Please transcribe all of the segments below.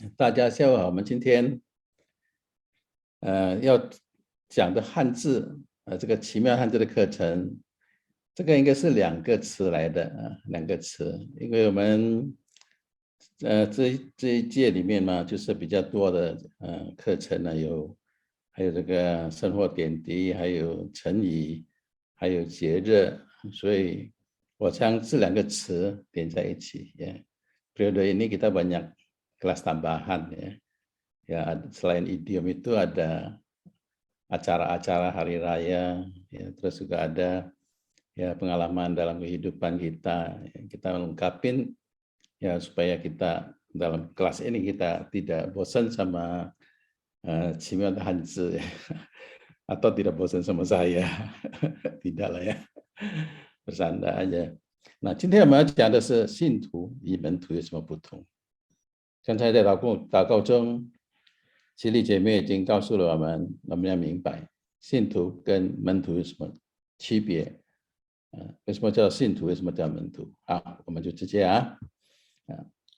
大家下午好，我们今天要讲的汉字这个奇妙汉字的课程，这个应该是两个词来的两个词，因为我们这一届里面嘛，就是比较多的课程呢，还有这个生活点滴，还有成语，还有节日，所以我将这两个词连在一起ya. Periode ini kita banyak kelas tambahan ya. Ya, selain idiom itu ada acara-acara hari raya, ya, terus juga ada ya pengalaman dalam kehidupan kita. Kita lengkapin ya supaya kita dalam kelas ini kita tidak bosan sama Cimian Hanzi ya. Atau tidak bosan sama saya. Tidak lah ya. Bersanda aja. 那今天我们要讲的是信徒与门徒有什么不同。刚才在祷告中，其利姐妹已经告诉了我们要明白信徒跟门徒有什么区别，为什么叫信徒，为什么叫门徒？好，我们就直接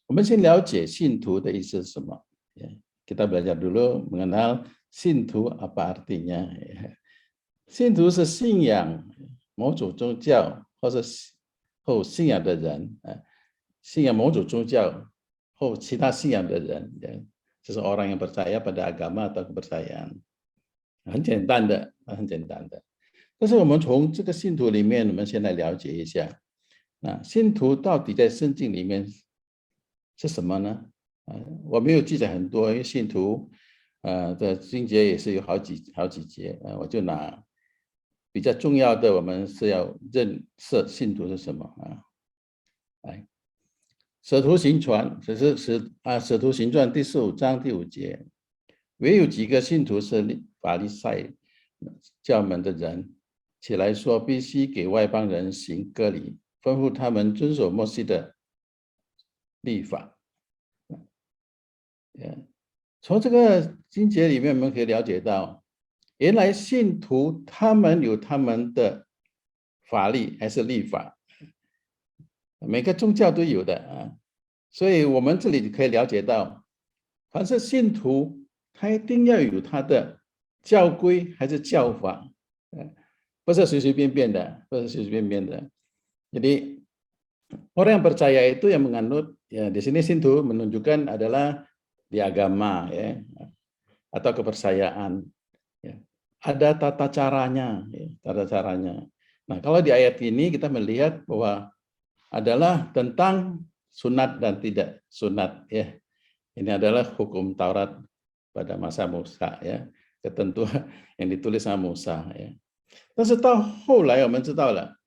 我们先了解信徒的意思是什么。Kita belajar dulu mengenal信徒 apa artinya. 信徒是信仰某种宗教或者后信仰的人，信仰某种宗教后其他信仰的人，seseorang yang percaya pada agama atau kepercayaan， 很简单的，很简单的。但是我们从这个信徒里面，我们先来了解一下，信徒到底在圣经里面是什么呢？我没有记载很多，因为信徒的经节也是有好几节，我就拿比较重要的，我们是要认识信徒是什么来，使徒行传，使徒行传第15章第5节，唯有几个信徒是法利赛教门的人，起来说必须给外邦人行割礼，吩咐他们遵守摩西的律法。从这个经节里面，我们可以了解到，原来信徒他们有他们的法律还是律法，每个宗教都有的所以我们这里可以了解到，凡是信徒他一定要有他的教规还是教法，不是随随便便的，不是随随便便的。Jadi orang yang percaya itu yang menganut, ya di sini信徒 menunjukkan adalah di agama ya, atau kepercayaan ya. Ada tata caranya ya, tata caranya. Nah, kalau di ayat ini kita melihat bahwa adalah tentang sunat dan tidak sunat ya. Ini adalah hukum Taurat pada masa Musa ya, ketentuan yang ditulis sama Musa ya. 但是到后来我们知道了，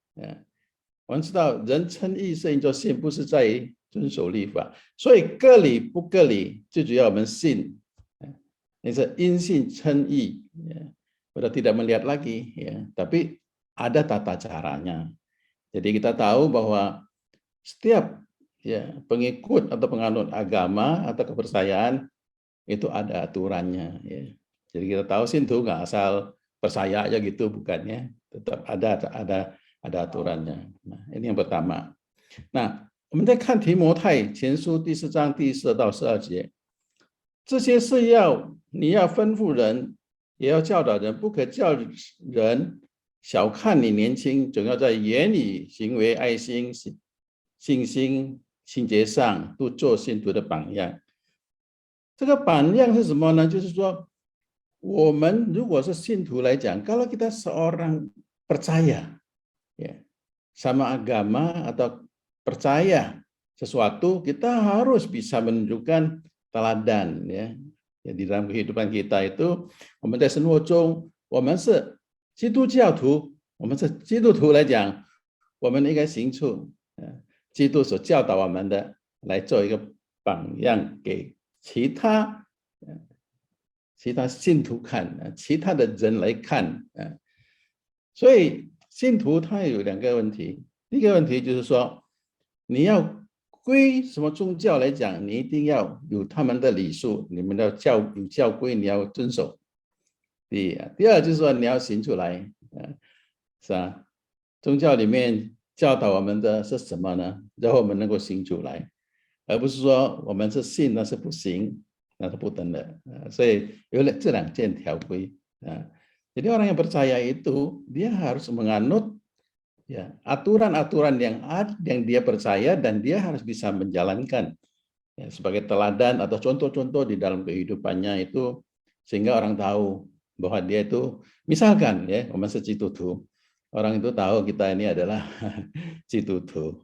我们知道人称义是因着信，不是在于遵守律法，所以割礼不割礼，最主要我们信，ini因信称义，udah tidak melihat lagi ya, tapi ada tata caranya. Jadi kita tahu bahwa setiap ya pengikut atau penganut agama atau kepercayaan itu ada aturannya ya. Jadi kita tahu信徒 nggak asal percaya aja gitu, bukannya, tetap ada aturannya. Nah, ini yang pertama. Nah, 我们再看提摩太前书第4章第14到12节，这些是你要吩咐人，也要教导人，不可叫人小看你年轻，总要在言语、行为、爱心、信心、清洁上都做信徒的榜样。这个榜样是什么呢？就是说，我们如果是信徒来讲，kalau kita seorang percaya ya sama agama atau percaya sesuatu, kita harus bisa menunjukkan teladan ya. Di dalam kehidupan kita itu, 我们在生活中，我们是基督教徒，我们是基督徒来讲，我们应该行出基督所教导我们的，来做一个榜样给其他信徒看，其他的人来看。所以信徒他有两个问题，第一个问题就是说，你要归什么宗教来讲，你一定要有他们的礼数，你们的有教规你要遵守。第二就是说你要行出来，是吧？宗教里面教导我们的是什么呢？然后我们能够行出来。而不是说我们是信那是不行，那是不等的. 所以有这两件条规. Jadi orang yang percaya itu dia harus menganut ya aturan-aturan yang dia percaya dan dia harus bisa menjalankan ya, sebagai teladan atau contoh-contoh di dalam kehidupannya itu sehingga orang tahu bahwa dia itu misalkan ya orang itu tahu kita ini adalah Citutu.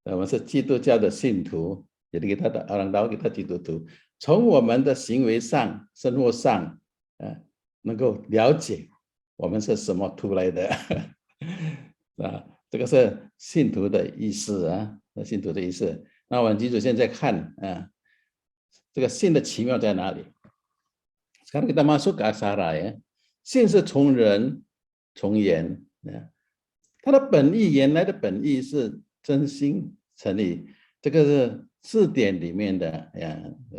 我们是基督教的信徒, jadi kita orang tahu kita Citutu. 从我们的行为上、生活上，能够了解我们是什么图来的。这个是信徒的意思啊，信徒的意思。那我们记住现在看这个信的奇妙在哪里？Sekarang kita masuk ke aksara ya. 信是从人从言，它的本意原来的本意是真心诚意，这个是字典里面的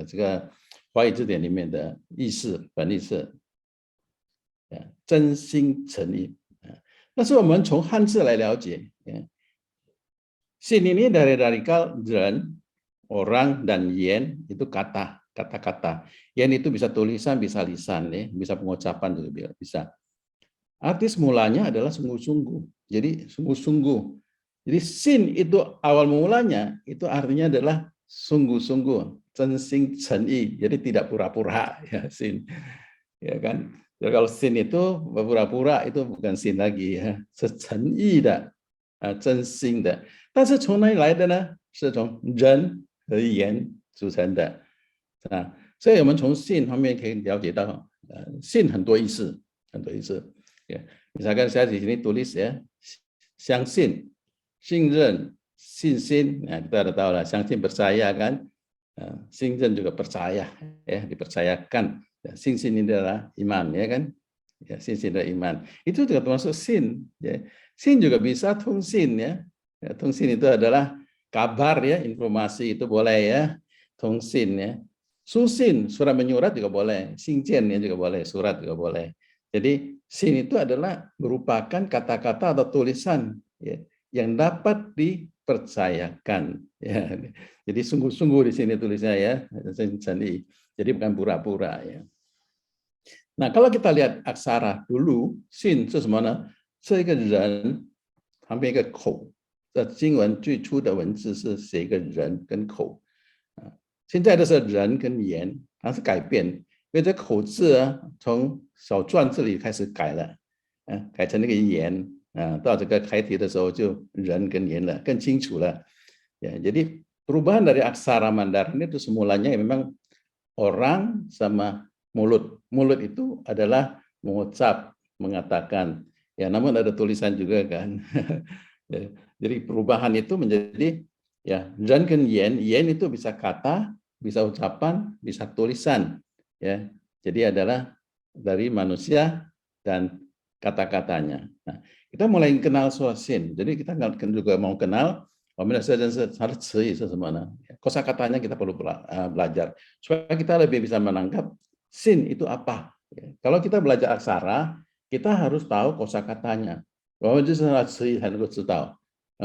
这个华语字典里面的意思，本意是真心诚意。但是我们从汉字来了解，信ini dari ren, orang dan yen itu kata-kata. Yen itu bisa tulisan, bisa lisan, bisa pengucapan juga bisa. Arti semulanya adalah sungguh-sungguh. Jadi sungguh-sungguh. Jadi sin itu awal mulanya itu artinya adalah sungguh-sungguh, 真心诚意. Jadi tidak pura-pura ya sin. Ya kan? Jadi kalau sin itu pura-pura itu bukan sin lagi ya, 是诚意的，真心的。但是从哪里来的呢？是从人和言组成的所以我们从信方面可以了解到，信很多意思，很多意思。Misalkan saya di sini tulis ya, 相信, 信任, 信心. Kita udah tahu lah, 相信 percaya kan, 信任 juga percaya, ya dipercayakan. 信心 ini adalah iman, ya kan? Ya, 信心 adalah iman. Itu juga termasuk sin. Ya. Sin juga bisa tungsin ya. Tungsin itu adalah kabar ya, informasi itu boleh ya. Tungsin ya. Susin, surat menyurat juga boleh. Xingjian ya juga boleh, surat juga boleh. Jadi sin itu adalah merupakan kata-kata atau tulisan ya, yang dapat dipercayakan. Ya. Jadi sungguh-sungguh di sini tulisnya ya. Jadi bukan pura-pura ya. Nah, kalau kita lihat aksara dulu, sin 是什么呢？是一个人旁边一个口。经文最初的文字是写一个人跟口。现在的是人跟言，它是改变，因为这口字从小篆字里开始改了，改成那个言，到这个楷体的时候就人跟言了，更清楚了。Ya, jadi perubahan dari aksara Mandarin itu semulanya memang orang sama mulut. Mulut itu adalah mengucap, mengatakan. Ya, namun ada tulisan juga kan. Jadi perubahan itu menjadi ya, ren跟言, yen itu bisa kata, bisa ucapan, bisa tulisan. Ya, jadi adalah dari manusia dan kata-katanya. Nah, kita mulai kenal sin. Jadi kita juga mau kenal kosakatanya kita perlu belajar supaya kita lebih bisa menangkap sin itu apa. Kalau kita belajar aksara, kita harus tahu kosakatanya. 我们就是要词义才能够知道，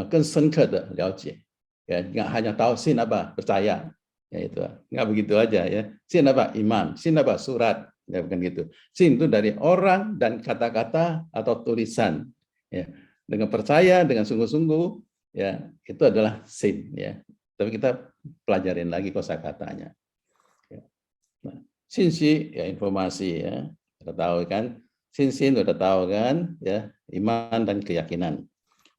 更深刻的了解。Ya, nggak hanya tahu sin apa percaya, ya itu nggak begitu aja ya. Sin apa iman, sin apa surat, ya bukan gitu. Sin itu dari orang dan kata-kata atau tulisan. Ya, dengan percaya, dengan sungguh-sungguh, ya itu adalah sin ya. Tapi kita pelajarin lagi kosakatanya. Ya. Nah, sinsi ya informasi ya, kita tahu kan. Sin udah tahu kan ya, iman dan keyakinan.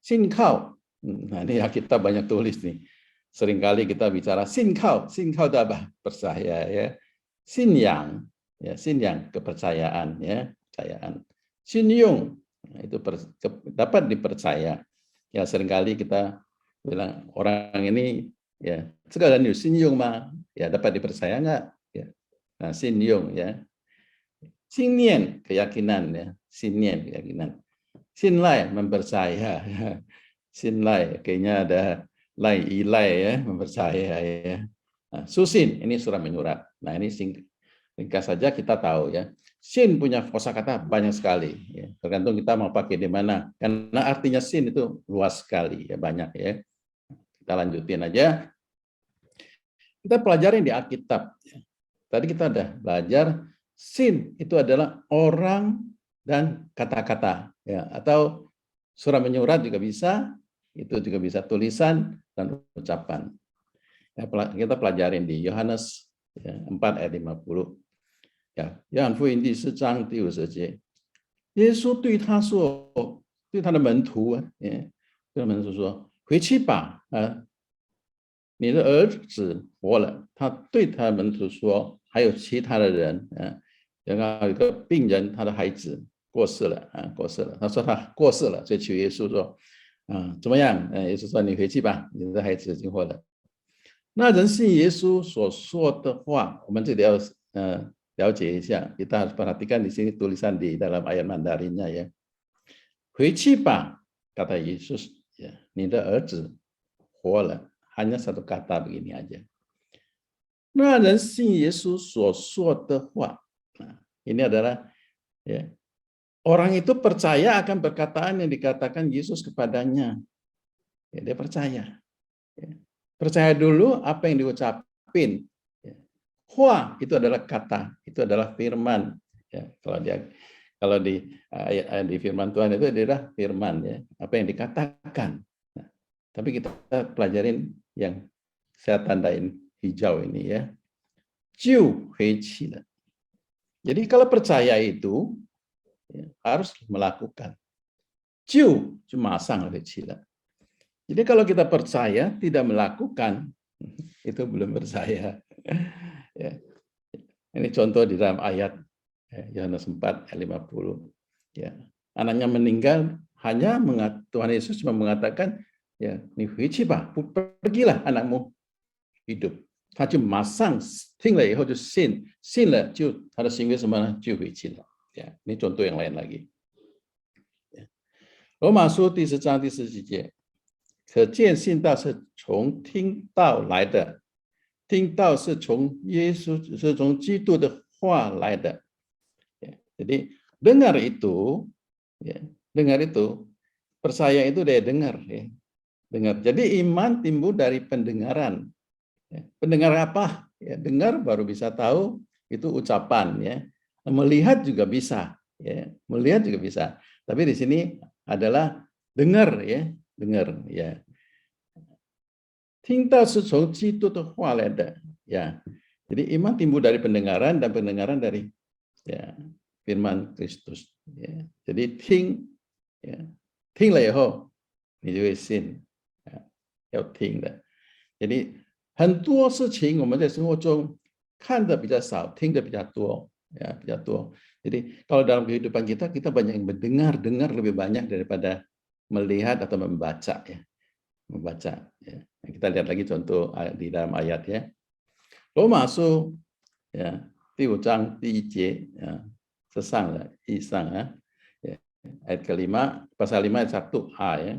Sinkau, nah ini ya kita banyak tulis nih. Seringkali kita bicara sinkau itu apa? Percaya ya. Sinyang, ya sinyang kepercayaan ya, kepercayaan. Sinyung, itu dapat dipercaya. Ya seringkali kita bilang orang ini ya segala sinyung mah ya dapat dipercaya enggak? Ya. Nah sinyung ya. Sinnian, keyakinan ya. Sinnian, keyakinan. Sinlai, mempercaya. Sinlai, kayaknya ada ilai ya, mempercaya ya. Nah, susin, ini surat menyurat. Nah, ini ringkas saja kita tahu ya. Sin punya kosakata banyak sekali. Ya. Tergantung kita mau pakai di mana. Karena artinya sin itu luas sekali, ya banyak ya. Kita lanjutin aja. Kita pelajarin di Alkitab. Tadi kita ada belajar sin itu adalah orang dan kata-kata, ya, atau surat menyurat juga bisa, itu juga bisa tulisan dan ucapan. Ya, kita pelajarin di Yohanes 4 ayat 50.呀，约翰福音第4章第50节，耶稣对他说，对他的门徒啊，对他门徒说：“回去吧，你的儿子活了。”他对他的门徒说，还有其他的人，然后有一个病人，他的孩子过世了，过世了。他说他过世了，所以求耶稣说，怎么样？耶稣说：“你回去吧，你的孩子已经活了。”那人信耶稣所说的话，我们这里要了解一下. Kita harus perhatikan di sini tulisan di dalam ayat Mandarinnya ya. 回去吧, kata Yesus, ya, 你的儿子活了. Hanya satu kata begini aja. 那人信耶稣所说的话, ini adalah ya, orang itu percaya akan perkataan yang dikatakan Yesus kepadanya. Ya, dia percaya. Ya. Percaya dulu apa yang diucapin. Hua itu adalah kata, itu adalah firman. Ya, kalau di ayat di firman Tuhan itu adalah firman, ya, apa yang dikatakan. Nah, tapi kita pelajarin yang saya tandain hijau ini ya. Jiu hui qi le. Jadi kalau percaya itu ya, harus melakukan. Jiu cuma masang hui qi le. Jadi kalau kita percaya tidak melakukan, itu belum percaya. Ya. Ini contoh di dalam ayat Yohanes 4 ayat 50. Ya. Anaknya meninggal, hanya Tuhan Yesus cuma mengatakan, ya, pergilah anakmu hidup. Ya, ini contoh yang lain lagi. Ya. 罗马书第10章第40节，可见信道是从听道来的。听到是从耶稣，是从基督的话来的。Ya, jadi dengar itu, ya, dengar itu, percaya itu dari dengar, ya, dengar. Jadi iman timbul dari pendengaran. Ya, pendengar apa? Ya, dengar baru bisa tahu itu ucapan, ya. Melihat juga bisa, ya, melihat juga bisa. Tapi di sini adalah dengar, ya, dengar, ya. 听到是从基督的话来的, ya. Jadi iman timbul dari pendengaran dan pendengaran dari ya, firman Kristus. Ya. Jadi 听, ya, 听了以后你就会信, ya, 要听的。jadi 很多事情我们在生活中看的比较少，听的比较多, ya, 比较多。jadi kalau dalam kehidupan kita banyak yang mendengar, dengar lebih banyak daripada melihat atau membaca, ya. Membaca, ya. Kita lihat lagi contoh di dalam ayat ya. 罗马书 ya, 第5章第1节 ya, 这上了以上 ya, ayat ke-5 pasal 5 ayat 1a ya.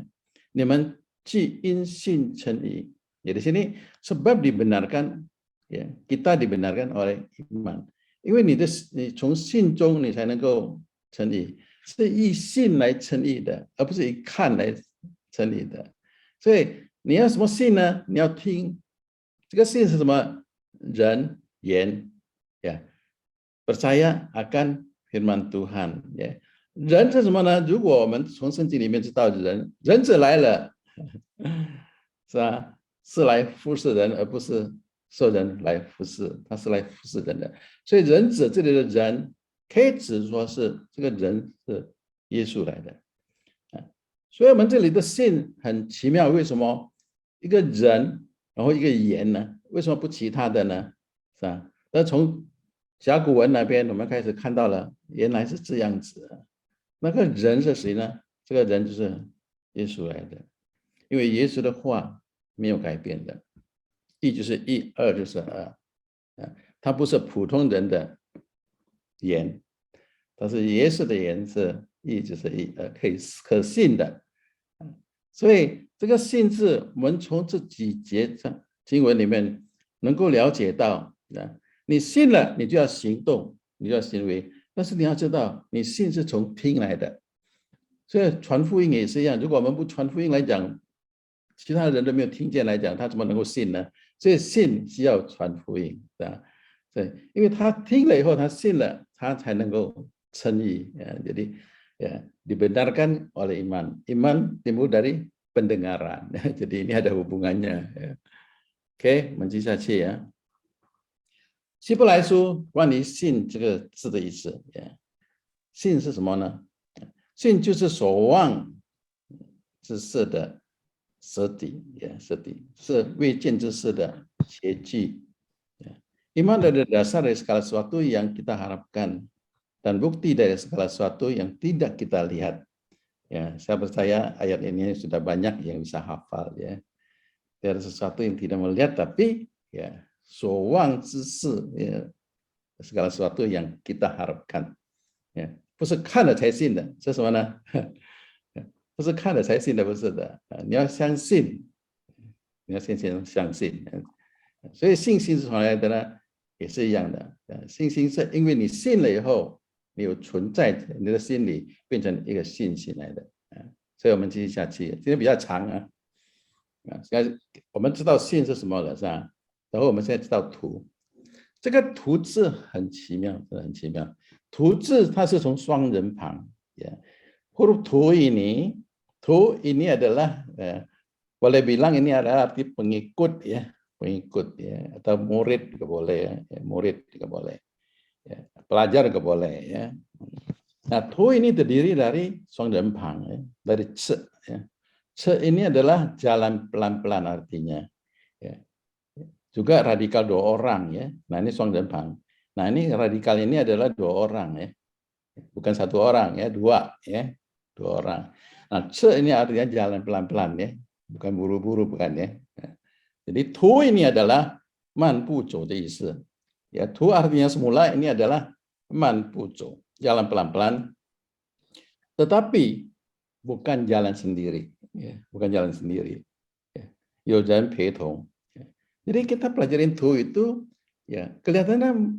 你们既因信称义. Jadi sini sebab dibenarkan, ya, kita dibenarkan oleh iman. 因为你从信中你才能够称义，是以信来称义的，而不是以看来称义的。所以你要什么信呢？你要听，这个信是什么？人言，ya, percaya akan firman Tuhan, ya. 人是什么呢？如果我们从圣经里面知道人子来了，是吧？是来服侍人，而不是受人来服侍，他是来服侍人的。所以人子这里的人可以指说是这个人是耶稣来的。所以我们这里的信很奇妙，为什么一个人然后一个言呢？为什么不其他的呢？是吧？那从甲骨文那边我们开始看到了，原来是这样子。那个人是谁呢？这个人就是耶稣来的，因为耶稣的话没有改变的，一就是一，二就是二，他不是普通人的言，他是耶稣的言，是一就是一，可信的。所以这个信字，我们从这几节经文里面能够了解到，你信了，你就要行动，你就要行为。但是你要知道，你信是从听来的，所以传福音也是一样。如果我们不传福音来讲，其他人都没有听见来讲，他怎么能够信呢？所以信需要传福音，对，因为他听了以后，他信了，他才能够称义。Jadi dibenarkan oleh iman. Iman timbul dari pendengaran. Jadi ini ada hubungannya. OK， 我们接下去啊。希伯来书关于信这个字的意思，信是什么呢？信就是所望之事的实底，是未见之事的结据。Iman adalah dasar dari segala sesuatu yang kita harapkan dan bukti dari segala sesuatu yang tidak kita lihat. Ya, saya percaya ayat ini sudah banyak yang bisa hafal ya. Dari sesuatu yang tidak melihat tapi ya, 所望之事 ya, segala sesuatu yang kita harapkan. Ya, 不是看了才信的，是什么呢？不是看了才信的，不是的。你要相信，你要先相信。所以信心是从哪来的呢？也是一样的，信心是因为你信了以后，你有存在，你的心里变成一个信心来的。所以我们继续下去，今天比较长啊。现在我们知道信是什么了，是吧？然后我们现在知道图，这个图字很奇妙，真的很奇妙。图字它是从双人旁，huruf tu ini adalah boleh bilang ini adalah arti pengikut ya. Pengikut ya, atau murid juga boleh ya, murid juga boleh ya, pelajar juga boleh ya. Nah, tu ini terdiri dari suang dan pang ya, dari ce ya. Ce ini adalah jalan pelan-pelan artinya ya. Juga radikal dua orang ya. Nah, ini suang dan pang. Nah, ini radikal ini adalah dua orang ya. Bukan satu orang ya, dua ya. Dua orang. Nah, ce ini artinya jalan pelan-pelan ya. Bukan buru-buru bukan ya. Jadi tu ini adalah manpu zhou的意思. Ya, tu artinya semula ini adalah manpu zhou, jalan pelan-pelan. Tetapi bukan jalan sendiri, ya, bukan jalan sendiri. Ya, yo jalan petong. Ya. Jadi kita pelajarin tu itu ya kelihatannya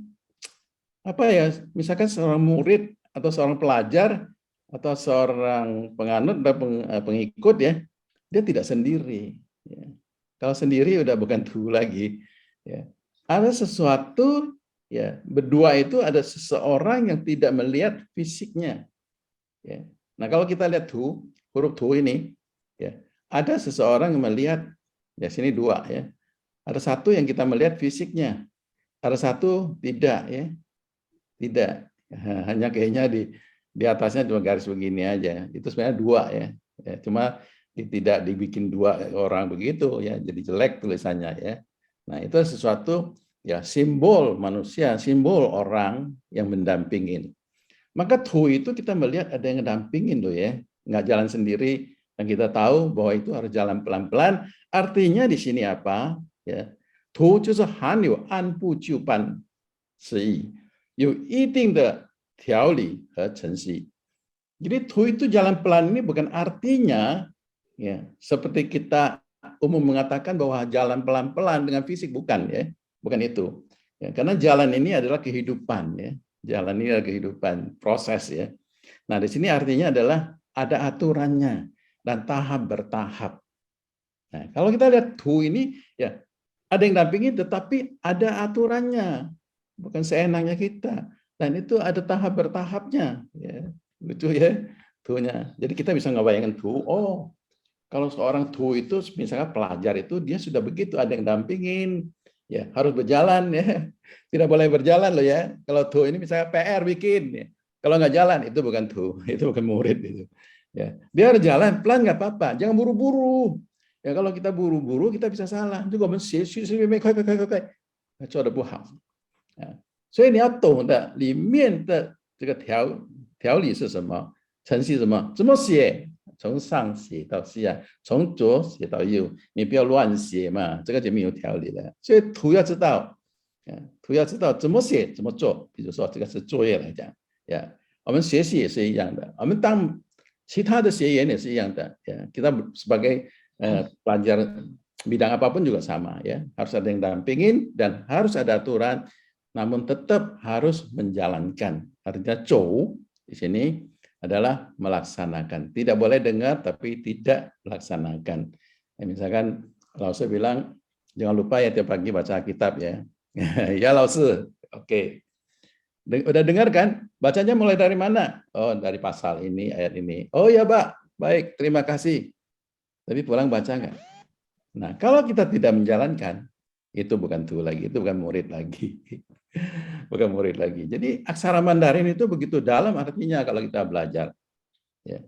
apa ya? Misalkan seorang murid atau seorang pelajar atau seorang penganut atau pengikut ya, dia tidak sendiri. Ya. Kalau sendiri udah bukan tu lagi. Ya. Ada sesuatu, ya berdua itu ada seseorang yang tidak melihat fisiknya. Ya. Nah kalau kita lihat tu, huruf tu ini, ya ada seseorang yang melihat, ya sini dua ya. Ada satu yang kita melihat fisiknya, ada satu tidak ya, tidak. Hanya kayaknya di atasnya cuma garis begini aja. Itu sebenarnya dua ya. Cuma tidak dibikin dua orang begitu ya, jadi jelek tulisannya ya. Nah itu sesuatu ya simbol manusia, simbol orang yang mendampingin. Maka tu itu kita melihat ada yang mendampingin loh ya, nggak jalan sendiri. Dan kita tahu bahwa itu harus jalan pelan-pelan. Artinya di sini apa ya? Tu 就是含有按部就班之意，有一定的条理和程序。Jadi tu itu jalan pelan ini bukan artinya ya, seperti kita umum mengatakan bahwa jalan pelan-pelan dengan fisik, bukan ya, bukan itu. Ya, karena jalan ini adalah kehidupan ya, jalan ini adalah kehidupan, proses ya. Nah di sini artinya adalah ada aturannya dan tahap bertahap. Nah kalau kita lihat tu ini ya ada yang dampingi, tetapi ada aturannya, bukan seenaknya kita. Dan itu ada tahap bertahapnya, ya, gitu ya, tunya. Jadi kita bisa ngebayangin tu, oh. Kalau seorang tu itu misalnya pelajar itu dia sudah begitu, ada yang dampingin, ya harus berjalan ya, tidak boleh berjalan loh ya. Kalau tu ini misalnya PR bikin, ya. Kalau nggak jalan itu bukan tu, itu bukan murid itu. Ya, dia harus jalan pelan nggak apa-apa, jangan buru-buru. Ya kalau kita buru-buru kita bisa salah. Juga快，做得不好。所以你要懂得里面的这个条理是什么，程序什么，怎么写。从上写到下，从左写到右，你不要乱写嘛，这个就没有条理了。所以图要知道，图要知道怎么写，怎么做。比如说这个是作业来讲，呀，我们学习也是一样的，我们当其他的学员也是一样的，ya. Kita sebagai pelajar bidang apapun juga sama, ya. Harus ada yang dampingin dan harus ada aturan, namun tetap harus menjalankan. Artinya zhou di sini adalah melaksanakan. Tidak boleh dengar tapi tidak melaksanakan. Ya, misalkan kalau saya bilang Jangan lupa ya tiap pagi baca Alkitab ya. Ya, Lause. Oke. Udah dengar kan? Bacanya mulai dari mana? Oh, dari pasal ini, ayat ini. Oh ya, Pak. Baik, terima kasih. Tapi pulang baca nggak? Nah, kalau kita tidak menjalankan, itu bukan tuh lagi, itu bukan murid lagi. Bukan murid lagi. Jadi aksara Mandarin itu begitu dalam artinya kalau kita belajar. Ya,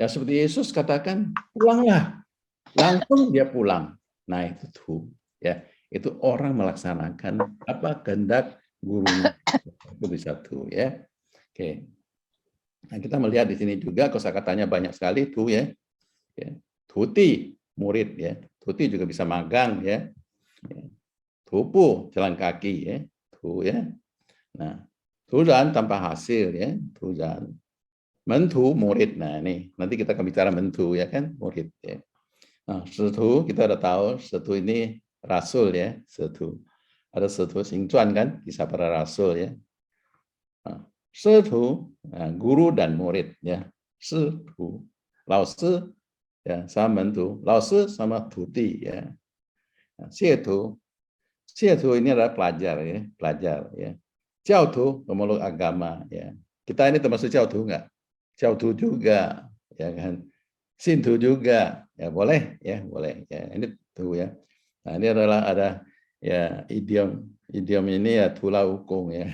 ya seperti Yesus katakan, pulanglah. Langsung dia pulang. Nah, itu tuh. Ya, itu orang melaksanakan apa kehendak gurunya. Itu bisa tuh ya. Oke. Nah, kita melihat di sini juga kosakatanya banyak sekali tuh ya. Ya. Tuti, murid ya. Tuti juga bisa magang ya. Tupu, jalan kaki ya. Tuh ya. Nah, tujuan tanpa hasil ya. Tujuan. Mentu, murid. Nah, ini nanti kita akan bicara mentu ya kan, murid ya. Nah, setu kita udah tahu, setu ini rasul ya, setu. Ada setu Xingzuan kan, kisah para rasul ya. Nah, setu, nah, guru dan murid ya. Setu, Laosi ya, sama mentu. Laosi sama tuti ya. Nah, Xietu ini adalah pelajar ya, pelajar ya. Jiaotu pemeluk agama ya. Kita ini termasuk Jiaotu enggak? Jiaotu juga ya kan. Sintu juga ya, boleh ya, boleh ya. Ini tuh ya. Nah, ini adalah ada ya idiom ini ya tulah ukung ya.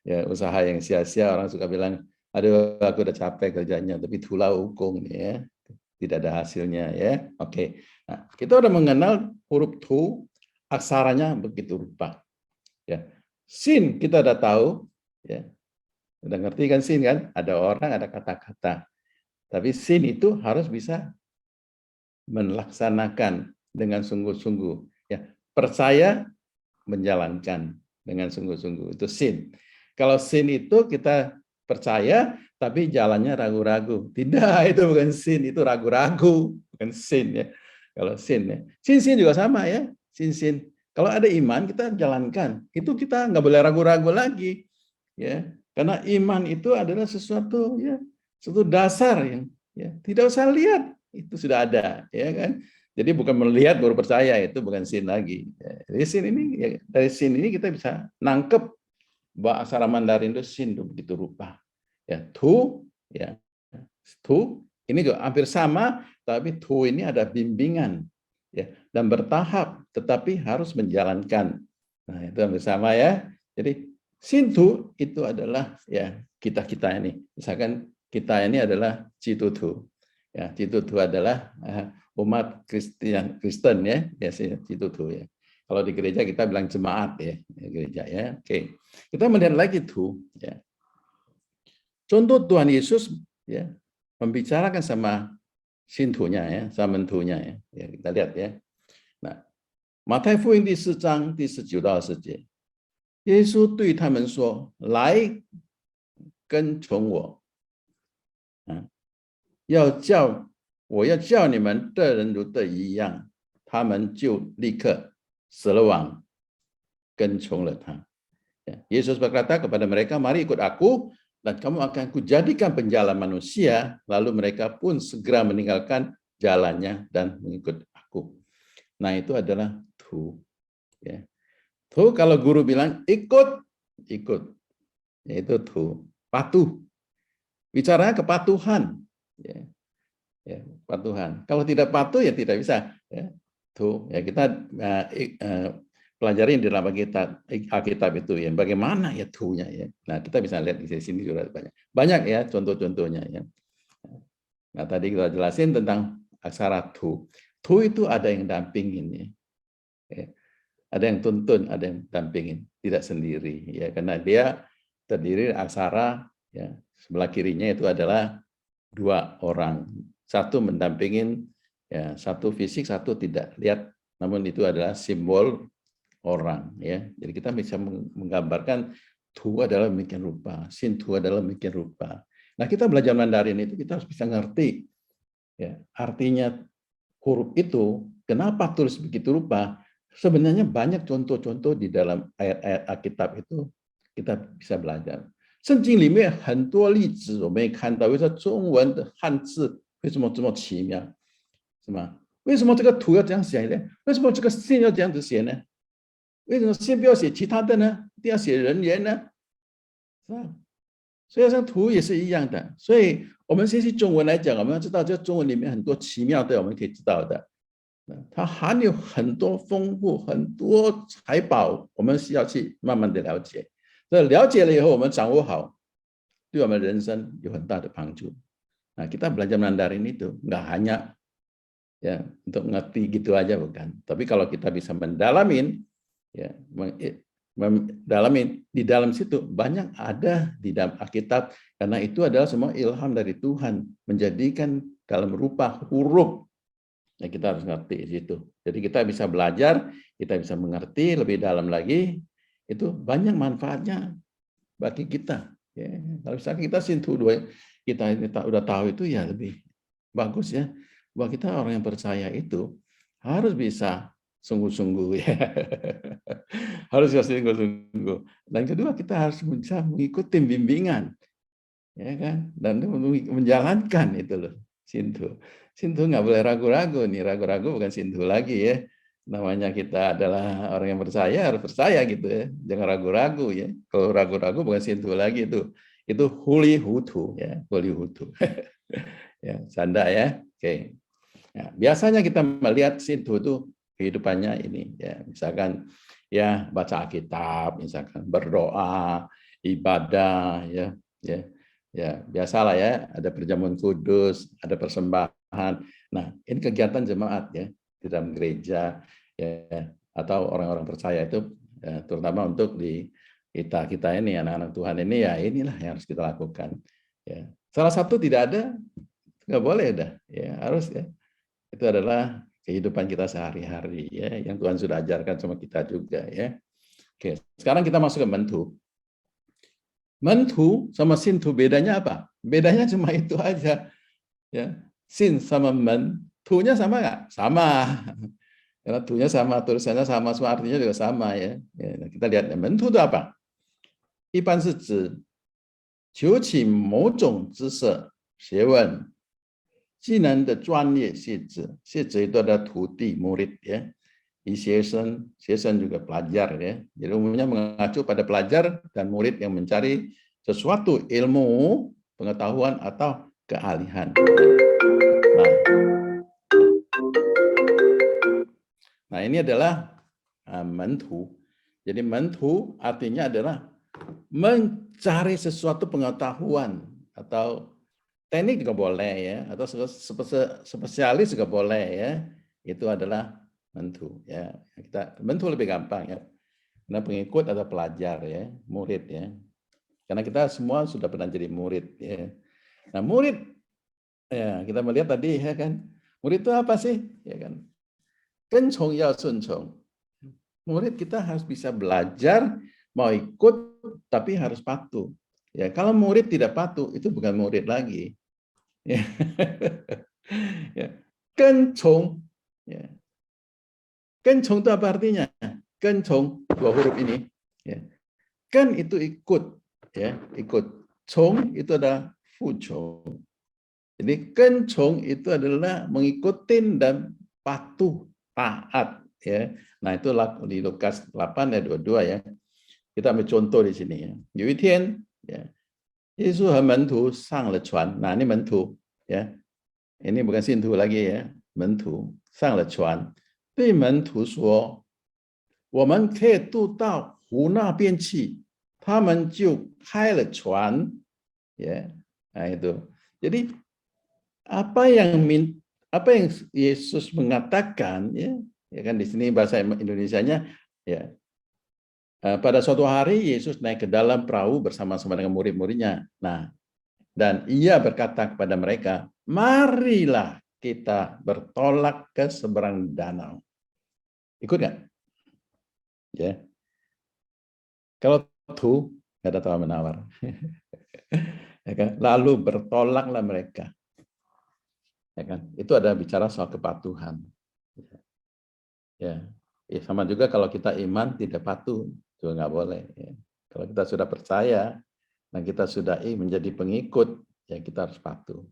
Ya, usaha yang sia-sia, orang suka bilang, aduh aku udah capek kerjanya, tapi tulah ukung ya. Tidak ada hasilnya ya. Oke. Nah, kita udah mengenal huruf tu, aksaranya begitu rupa. Ya. Sin kita udah tahu ya. Udah ngerti kan sin kan? Ada orang, ada kata-kata. Tapi sin itu harus bisa melaksanakan dengan sungguh-sungguh. Ya, percaya, menjalankan dengan sungguh-sungguh. Itu sin. Kalau sin itu kita percaya, tapi jalannya ragu-ragu. Tidak, itu bukan sin, itu ragu-ragu, bukan sin ya. Kalau sin ya, sin juga sama ya, sin. Kalau ada iman kita jalankan, itu kita nggak boleh ragu-ragu lagi, ya. Karena iman itu adalah sesuatu ya, sesuatu dasar yang ya tidak usah lihat, itu sudah ada, ya kan. Jadi bukan melihat baru percaya, itu bukan sin lagi. Dari sin ini, ya, dari sin ini kita bisa nangkep bahwa aksara Mandarin itu sin itu begitu rupa. Ya, ya, tu ini juga hampir sama, tapi tu ini ada bimbingan, ya, dan bertahap, tetapi harus menjalankan. Nah, itu hampir sama ya. Jadi sin tu itu adalah ya kita ini. Misalkan kita ini adalah citutu. Ya, citutu adalah umat Kristen ya, biasanya citutu ya. Kalau di gereja kita bilang jemaat ya, gereja ya. Oke. Kita melihat lagi tuh ya. Contoh Tuhan Yesus ya membicarakan sama sintunya ya, sama mentunya ya. Ya, kita lihat ya. Nah, 马太福音第4章第19到20节，耶稣对他们说：“来跟从我，我要叫你们的人如得一样。”他们就立刻舍了网，跟从了他。Yesus berkata kepada mereka, mari ikut aku, dan kamu akan kujadikan penjala manusia. Lalu mereka pun segera meninggalkan jalannya dan mengikut aku. Nah, itu adalah tu. Ya. Tu kalau guru bilang ikut. Yaitu tu. Patuh. Bicaranya kepatuhan. Ya. Ya, patuhan. Kalau tidak patuh ya tidak bisa. Ya. Tuh, ya kita pelajari di dalam Alkitab itu ya. Bagaimana ya tuh-nya ya. Nah, kita bisa lihat di sini juga banyak ya contoh-contohnya ya. Nah, tadi kita jelasin tentang aksara tu. Tu itu ada yang dampingin ya. Ada yang tuntun, ada yang dampingin, tidak sendiri ya, karena dia terdiri aksara ya. Sebelah kirinya itu adalah 2 orang. Satu mendampingin ya, satu fisik, satu tidak lihat, namun itu adalah simbol orang ya. Jadi kita bisa menggambarkan tu adalah demikian rupa, sin tu adalah demikian rupa. Nah, kita belajar Mandarin itu kita harus bisa ngerti ya, artinya huruf itu kenapa tulis begitu rupa. Sebenarnya banyak contoh-contoh di dalam ayat-ayat Alkitab itu kita bisa belajar. 圣经里面很多例子，我们也看到，为什么中文的汉字为什么这么奇妙，是吗？为什么这个图要这样写呢？为什么这个信要这样子写呢？为什么信不要写其他的呢？一定要写人员呢？是吧？所以像图也是一样的。所以我们学习中文来讲，我们要知道，这中文里面很多奇妙的，我们可以知道的。它含有很多丰富、很多财宝，我们需要去慢慢的了解。那了解了以后，我们掌握好，对我们人生有很大的帮助。Nah, kita belajar Mandarin itu nggak hanya ya untuk ngerti gitu aja bukan, tapi kalau kita bisa mendalamin, ya mendalamin di dalam situ banyak ada di dalam Alkitab, karena itu adalah semua ilham dari Tuhan menjadikan dalam rupa huruf. Ya, kita harus ngerti di situ. Jadi kita bisa belajar, kita bisa mengerti lebih dalam lagi, itu banyak manfaatnya bagi kita. Ya, kalau misalkan kita sentuh dua, kita udah tahu itu ya lebih bagus ya. Bahwa kita orang yang percaya itu harus bisa sungguh-sungguh ya. Harus bisa sungguh-sungguh. Dan kedua kita harus bisa mengikuti bimbingan, ya kan? Dan menjalankan itu loh, sintu. Sintu nggak boleh ragu-ragu nih, ragu-ragu bukan sintu lagi ya. Namanya kita adalah orang yang percaya, harus percaya gitu ya. Jangan ragu-ragu ya. Kalau ragu-ragu bukan sintu lagi itu huli hutu ya, huli hutu. Ya, canda ya. Oke. Nah, biasanya kita melihat sintu itu kehidupannya ini ya, misalkan ya baca Alkitab, misalkan berdoa, ibadah ya, ya. Ya, biasalah ya, ada perjamuan kudus, ada persembahan. Nah, ini kegiatan jemaat ya di dalam gereja ya, atau orang-orang percaya itu ya, terutama untuk di kita ini anak-anak Tuhan ini ya, inilah yang harus kita lakukan ya. Salah satu tidak ada nggak boleh dah ya, harus ya, itu adalah kehidupan kita sehari-hari ya, yang Tuhan sudah ajarkan sama kita juga ya. Oke, sekarang kita masuk ke mentu. Mentu sama sintu bedanya apa? Bedanya cuma itu aja ya. Sin sama men, tu-nya sama nggak? Sama. Karena tu-nya sama, tulisannya sama, semua artinya juga sama ya. Ya, kita lihat mentu itu apa? 一般是指求取某种知识、学问、技能的专业性质，性质itu adalah tuti murid ya.学生 juga pelajar ya. Jadi umumnya mengacu pada pelajar dan murid yang mencari sesuatu ilmu, pengetahuan atau keahlian. Nah ini adalah mentu. Jadi mentu artinya adalah mencari sesuatu pengetahuan atau teknik juga boleh ya, atau spesialis juga boleh ya. Itu adalah mentu ya. Kita mentu lebih gampang ya. Karena pengikut atau pelajar ya, murid ya. Karena kita semua sudah pernah jadi murid ya. Nah, murid ya, kita melihat tadi ya kan. Murid itu apa sih? Ya kan. Kencong ya suncong. Murid kita harus bisa belajar, mau ikut tapi harus patuh. Ya, kalau murid tidak patuh itu bukan murid lagi. Ya. Ya. Kencong ya. Kencong itu apa artinya? Kencong, dua huruf ini. Ya. Kan itu ikut, ya, ikut. Cong itu adalah fucong. Jadi kencong itu adalah mengikuti dan patuh, taat. Ya. Nah itu di Lukas 8 ayat 22 ya. Kita ambil contoh di sini ya. 有一天, ya, Yesus和门徒上了船. Nah ini 门徒, ya. Ini bukan sintu lagi ya. 门徒上了船。对门徒说，我们可以渡到湖那边去，他们就开了船，ya, nah itu. Jadi apa yang Yesus mengatakan, ya kan di sini bahasa Indonesianya, ya. Pada suatu hari Yesus naik ke dalam perahu bersama-sama dengan murid-muridnya. Nah, dan ia berkata kepada mereka, marilah kita bertolak ke seberang danau. Ikut nggak? Ya. Kalau tuh nggak ada tawar menawar. Ya kan? Lalu bertolaklah mereka. Ya kan? Itu ada bicara soal kepatuhan. Ya. Ya, sama juga kalau kita iman tidak patuh juga nggak boleh. Ya. Kalau kita sudah percaya dan kita sudah menjadi pengikut, ya kita harus patuh.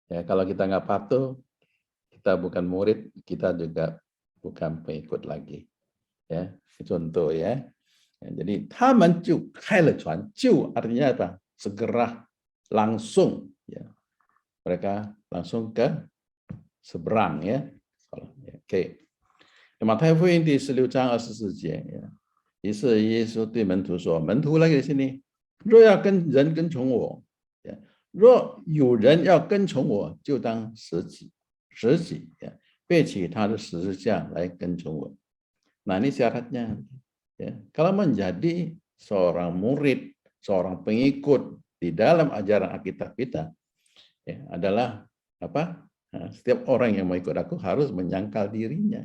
Ya, kalau kita nggak patuh, kita bukan murid, kita juga bukan pengikut lagi. Ya, contoh ya. Jadi, 他们就开了船，就 artinya apa? Segera, langsung. Ya. Mereka langsung ke seberang ya. Oke. 马太福音第16章24节，于是耶稣对门徒说：“门徒来给你，若要跟人跟从我，若有人要跟从我，就当舍己，背起他的十字架来跟从我。” Nah ini syaratnya. Ya. Kalau menjadi seorang murid, seorang pengikut di dalam ajaran Alkitab kita, ya, adalah apa? Nah, setiap orang yang mau ikut aku harus menyangkal dirinya.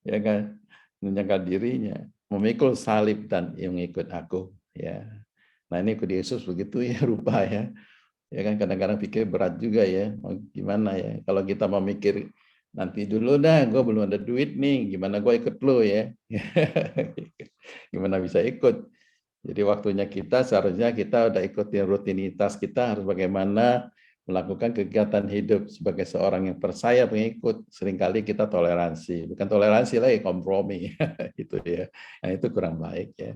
Ya kan? Menyangkal dirinya, memikul salib dan mengikut aku. Ya. Nah ini ikut Yesus begitu ya rupa ya. Ya kan kadang-kadang pikir berat juga ya. Mau gimana ya? Kalau kita mau mikir nanti dulu dah, gue belum ada duit nih, gimana gue ikut lo ya? Gimana bisa ikut? Jadi waktunya kita seharusnya kita udah ikutin rutinitas kita harus bagaimana melakukan kegiatan hidup sebagai seorang yang percaya pengikut. Seringkali kita toleransi, bukan toleransi lagi, kompromi itu ya. Yang itu kurang baik ya.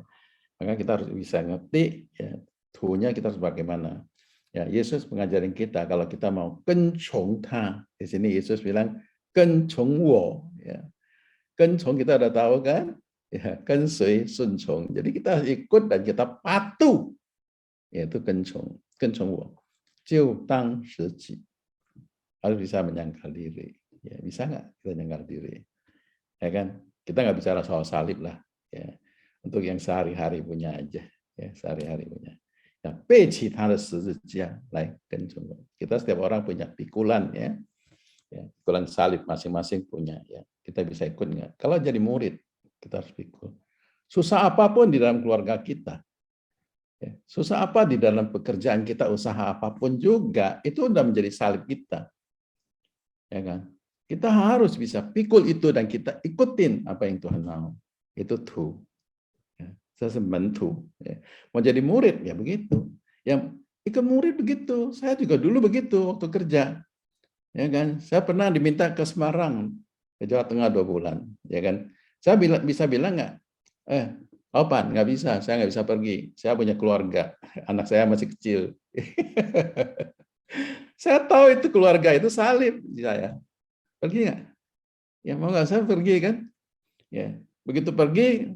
Maka kita harus bisa ngerti ya, tujuannya kita harus bagaimana. Ya, Yesus mengajarin kita kalau kita mau kencong ta. Di sini Yesus bilang kencong wo ya. Kencong kita udah tahu kan? Ya, kensui suncong. Jadi kita ikut dan kita patuh. Yaitu kencong wo. Jiu tang shiji. Harus bisa menyangkal diri. Ya, bisa nggak kita menyangkal diri? Ya kan? Kita nggak bicara soal salib lah. Ya. Untuk yang sehari-hari punya aja. Ya, sehari-hari punya. Ya, 背起他的十字架来跟从我. Kita setiap orang punya pikulan ya. Ya, pikulan salib masing-masing punya ya. Kita bisa ikut nggak? Kalau jadi murid kita harus pikul. Susah apapun di dalam keluarga kita. Ya, susah apa di dalam pekerjaan kita, usaha apapun juga itu udah menjadi salib kita. Ya kan? Kita harus bisa pikul itu dan kita ikutin apa yang Tuhan mau. Itu tuh. Saya mentu. Ya. Mau jadi murid ya begitu. Yang ikut murid begitu. Saya juga dulu begitu waktu kerja. Ya kan? Saya pernah diminta ke Semarang, ke Jawa Tengah 2 bulan. Ya kan? Saya bisa bilang nggak? Opan, nggak bisa. Saya nggak bisa pergi. Saya punya keluarga. Anak saya masih kecil. Saya tahu itu keluarga itu salib saya. Pergi nggak? Ya mau nggak saya pergi kan? Ya begitu pergi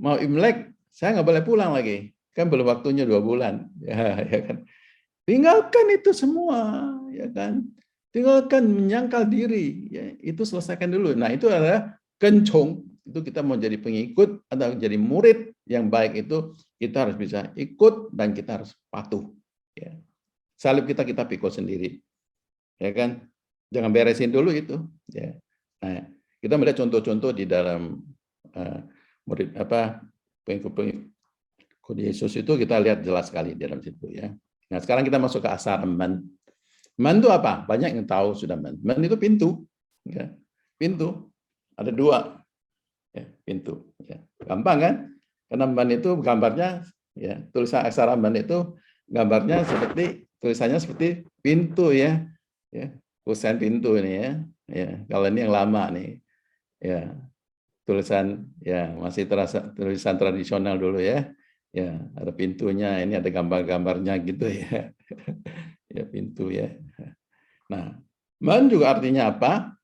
mau Imlek saya nggak boleh pulang lagi. Kan belum waktunya 2 bulan. Ya kan. Tinggalkan itu semua, ya kan. Tinggalkan menyangkal diri, ya, itu selesaikan dulu. Nah, itu adalah kencong. Itu kita mau jadi pengikut atau jadi murid yang baik itu kita harus bisa ikut dan kita harus patuh. Ya. Salib kita pikul sendiri, ya kan. Jangan beresin dulu itu. Ya. Nah, kita melihat contoh-contoh di dalam murid pengikut Yesus itu kita lihat jelas sekali di dalam situ ya. Nah, sekarang kita masuk ke asar man. Man itu apa? Banyak yang tahu sudah man. Man itu pintu. Ya. Pintu. Ada 2. Ya, pintu. Ya. Gampang kan? Karena man itu gambarnya, ya, tulisan aksara man itu gambarnya seperti, tulisannya seperti pintu ya. Ya. Tulisan pintu ini ya. Ya. Kalau ini yang lama nih. Ya. Tulisan ya masih terasa tulisan tradisional dulu ya. Ya, ada pintunya, ini ada gambar-gambarnya gitu ya. Ya, pintu ya. Nah, man juga artinya apa?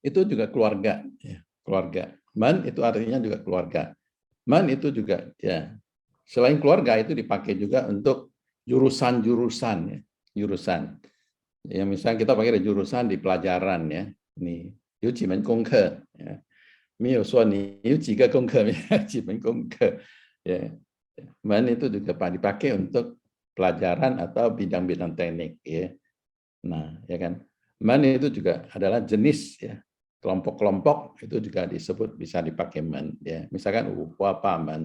Itu juga keluarga, ya, keluarga. Man itu artinya juga keluarga. Man itu juga ya. Selain keluarga itu dipakai juga untuk jurusan-jurusan ya, jurusan. Ya, misalnya kita pakai jurusan di pelajaran ya. Ini, 有几门功课 ya. 没有说你有几个功课，几门功课. Ya. Man itu juga dipakai untuk pelajaran atau bidang-bidang teknik ya. Nah, ya kan. Man itu juga adalah jenis ya. Kelompok-kelompok itu juga disebut bisa dipakai man ya. Misalkan apa man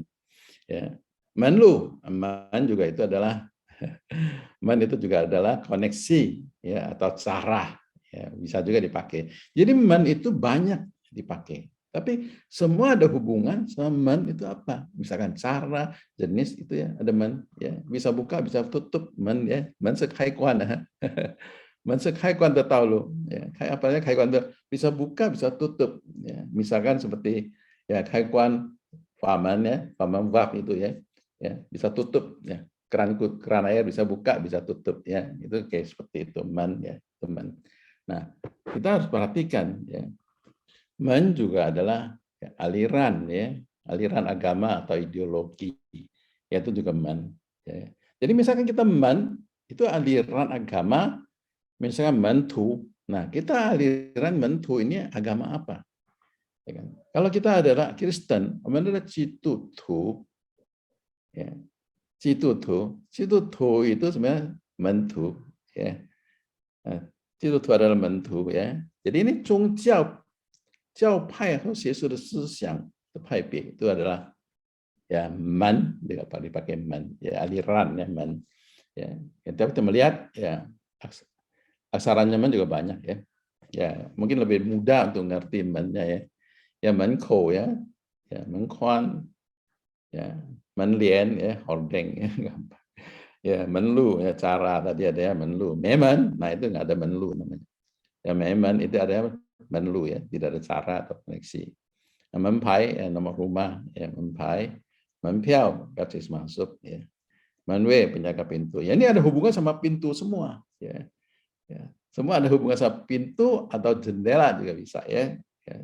ya. Man juga itu adalah man itu juga adalah koneksi ya atau cara ya, bisa juga dipakai. Jadi man itu banyak dipakai. Tapi semua ada hubungan sama man itu apa? Misalkan cara, jenis itu ya, ada man ya, bisa buka, bisa tutup man ya, man sekai kuana. 开关的道路, ya, apalagi 开关的 bisa buka, bisa tutup, ya. Misalkan seperti ya开关 faman ya, faman valve itu ya, bisa tutup ya, keran air bisa buka, bisa tutup ya, itu kayak seperti itu man ya, teman. Nah, kita harus perhatikan ya, man juga adalah ya, aliran ya, aliran agama atau ideologi, yaitu juga man. Ya. Jadi misalkan kita man itu aliran agama. Misalnya mentu, nah kita aliran mentu ini agama apa? Ya kan? Kalau kita adalah Kristen, adalah Citutu, ya. Citutu itu sebenarnya mentu, ya. Nah, Citutu adalah mentu, ya. Jadi ini Jiao派 atau 学术的思想的派别 itu adalah ya man, dipakai man, ya aliran ya man, ya. Kita melihat ya aksaranya man juga banyak ya. Ya, mungkin lebih mudah untuk ngerti man-nya ya. Ya menko ya. Ya menkuan. Ya menlian ya, hordeng ya, gampang. Ya menlu ya, cara tadi ada ya menlu. Meman, nah itu nggak ada menlu namanya. Ya meman itu ada menlu ya, tidak ada cara atau koneksi. Nah, mempai ya, nomor rumah ya, mempai. Mempiau karcis masuk ya. Manwe penjaga pintu. Ya ini ada hubungan sama pintu semua ya. Ya, semua ada hubungan sama pintu atau jendela juga bisa ya,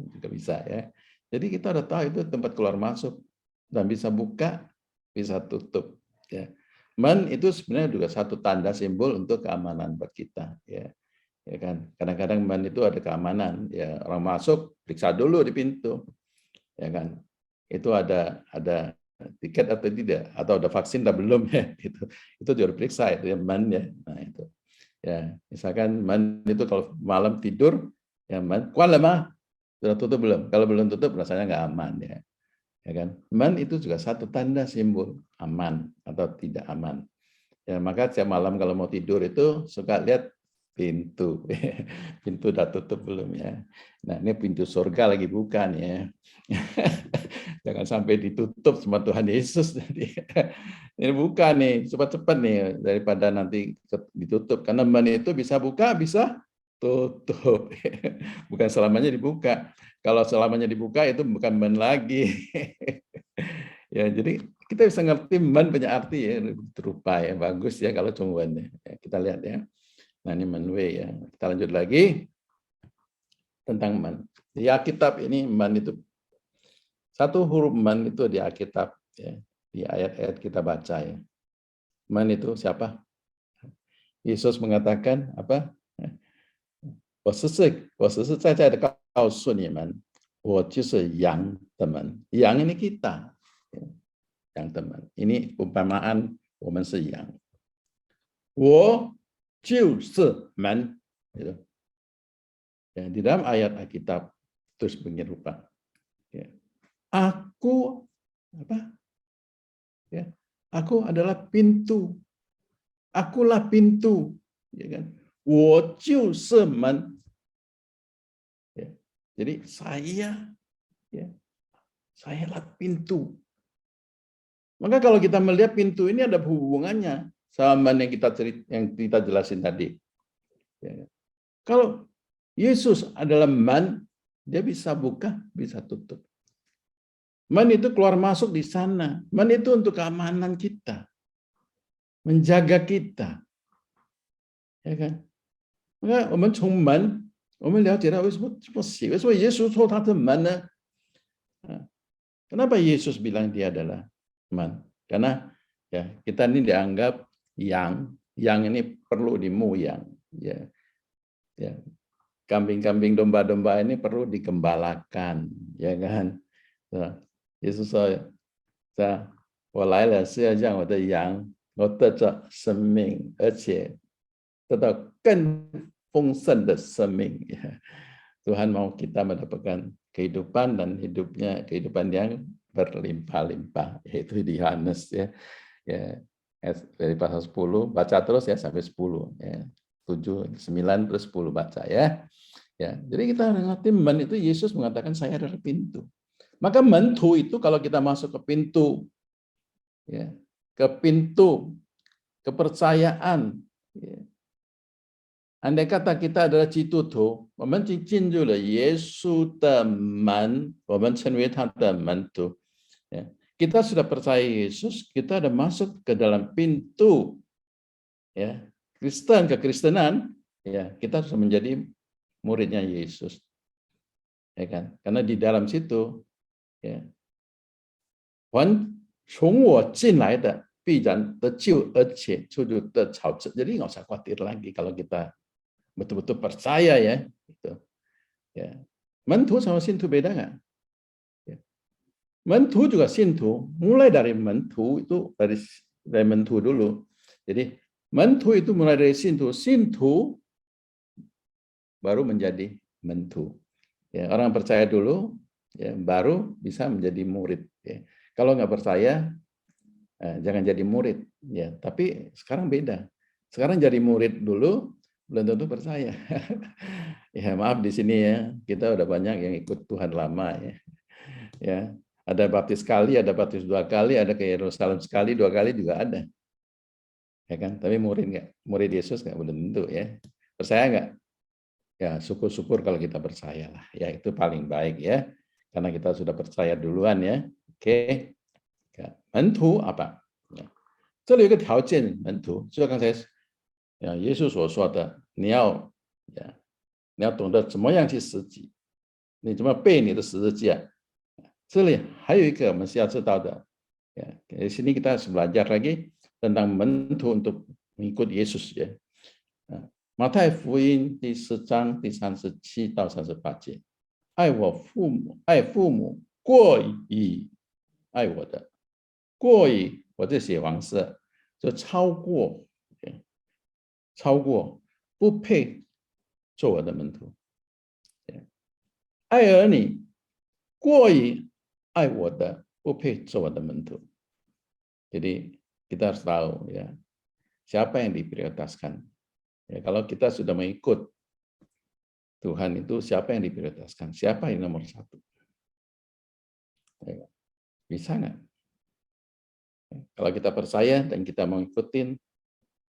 juga bisa ya. Jadi kita udah tahu itu tempat keluar masuk dan bisa buka, bisa tutup. Ya. Man itu sebenarnya juga satu tanda simbol untuk keamanan buat kita. Ya, ya kan. Kadang-kadang man itu ada keamanan. Ya orang masuk periksa dulu di pintu, ya kan. Itu ada tiket atau tidak, atau ada vaksin atau belum ya. Itu juga diperiksa itu ya man ya. Nah itu. Ya, misalkan man itu kalau malam tidur, ya man, kuat lemah, sudah tutup belum? Kalau belum tutup, rasanya nggak aman ya. Ya kan? Man itu juga satu tanda simbol aman atau tidak aman. Ya, maka setiap malam kalau mau tidur itu suka lihat pintu, pintu udah tutup belum ya. Nah ini pintu surga lagi buka nih ya. Jangan sampai ditutup sama Tuhan Yesus. Ini buka nih, cepat-cepat nih daripada nanti ditutup. Karena man itu bisa buka, bisa tutup. Bukan selamanya dibuka. Kalau selamanya dibuka itu bukan man lagi. Ya, jadi kita bisa ngerti man punya arti ya, berupa ya, bagus ya kalau cungguannya. Ya, kita lihat ya. Nah ini manwe ya. Kita lanjut lagi tentang man. Di Alkitab ini man itu satu huruf man itu di Alkitab ya, di ayat-ayat kita baca ya. Man itu siapa? Yesus mengatakan apa? 我是在的告诉你们，我就是羊的门。羊 ini kita, yang teman. Ini umpamaan 我们是羊。我就是门。Ya, di dalam ayat Alkitab terus begini rupa. Ya. Aku apa? Ya, aku adalah pintu. Akulah pintu, ya kan? 我就是门. Ya. Jadi saya, ya, sayalah pintu. Maka kalau kita melihat pintu ini ada hubungannya sama yang kita jelasin tadi. Ya. Kalau Yesus adalah man, dia bisa buka, bisa tutup. Man itu keluar masuk di sana. Man itu untuk keamanan kita, menjaga kita, ya kan? Maka 我们从门，我们了解到为什么这么写，为什么耶稣说他是门呢？ Kenapa Yesus bilang dia adalah man? Karena ya kita ini dianggap yang ini perlu dimuyang, ya, ya. Kambing-kambing domba-domba ini perlu digembalakan, ya kan? Yesus 说，我来了是要让我的羊得着生命，而且得到更丰盛的生命. Tuhan mau kita mendapatkan kehidupan dan kehidupan yang berlimpah-limpah, yaitu di Yohanes ya. Ya, dari pasal 10 baca terus ya sampai 10 ya. 7, 9 terus 10 baca ya. Ya, jadi kita ngerti man itu Yesus mengatakan saya adalah pintu. Maka mentu itu kalau kita masuk ke pintu, ya, ke pintu kepercayaan, ya, andai kata kita adalah Citu-tu, 我们进入了耶稣的门，我们成为他的门徒。Kita sudah percaya Yesus, kita sudah masuk ke dalam pintu ya Kristen kekristenan, ya kita sudah menjadi muridnya Yesus, ya kan? Karena di dalam situ, ya, 凡从我进来的必然得救，而且出入得草子。Jadi nggak usah khawatir lagi kalau kita betul-betul percaya ya. Gitu. Ya. Mentu sama sintu beda nggak? Ya. Mentu juga sintu, mulai dari mentu itu dari mentu dulu. Jadi mentu itu mulai dari sintu, sintu baru menjadi mentu. Ya, orang percaya dulu, ya, baru bisa menjadi murid. Ya. Kalau nggak percaya, jangan jadi murid. Ya, tapi sekarang beda. Sekarang jadi murid dulu, belum tentu percaya. Ya maaf di sini ya, kita udah banyak yang ikut Tuhan lama ya. Ya, ada baptis sekali, ada baptis 2 kali, ada ke Yerusalem sekali, 2 kali juga ada. Ya kan? Tapi murid nggak? Murid Yesus nggak belum tentu ya. Percaya nggak? Ya syukur-syukur kalau kita percaya lah. Ya itu paling baik ya. Karena kita sudah percaya duluan ya. Oke. 门徒apa? 这里有一个条件，门徒就刚才耶稣所说的，你要懂得怎么样去实际，你怎么背你的十字架。这里还有一个我们需要知道的，di sini kita harus belajar lagi tentang mentu untuk mengikut Yesus ya. Matai 福音第4章第37到38节，爱父母过于爱我的，过于我这写黄色，就超过不配做我的门徒。爱儿女过于爱我的，不配做我的门徒。Jadi kita harus tahu ya, siapa yang diprioritaskan. Ya, kalau kita sudah mengikut Tuhan itu siapa yang diprioritaskan, siapa yang nomor 1. Ya, bisa nggak? Kalau kita percaya dan kita mau ikutin,